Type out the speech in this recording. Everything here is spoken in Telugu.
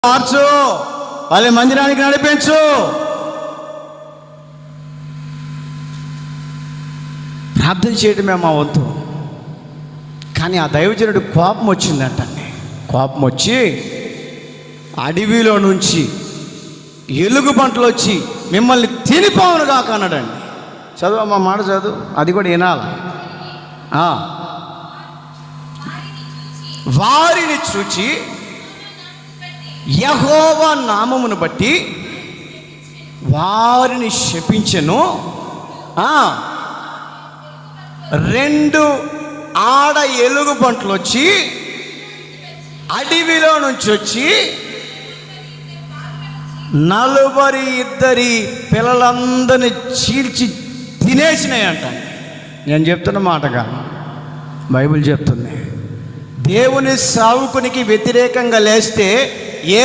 మార్చు, వాళ్ళ మందిరానికి నడిపించు. ప్రార్థన చేయడమే మా వంతు. కానీ ఆ దైవజనుడు కోపం వచ్చిందంటండి. కోపం వచ్చి అడవిలో నుంచి ఎలుగు పంటలు వచ్చి మిమ్మల్ని తినిపోవునుగా అన్నాడండి. చదువు అమ్మ, మాట చదువు, అది కూడా వినాల. వారిని చూచి యెహోవా నామమును బట్టి వారిని శపించెను. 2 ఆడ ఎలుగు పంటలు వచ్చి అడవిలో నుంచి వచ్చి 42 పిల్లలందరినీ చీల్చి తినేసినాయి అంట. నేను చెప్తున్న మాటగా బైబిల్ చెప్తుంది. దేవుని సావుకునికి వ్యతిరేకంగా లేస్తే ఏ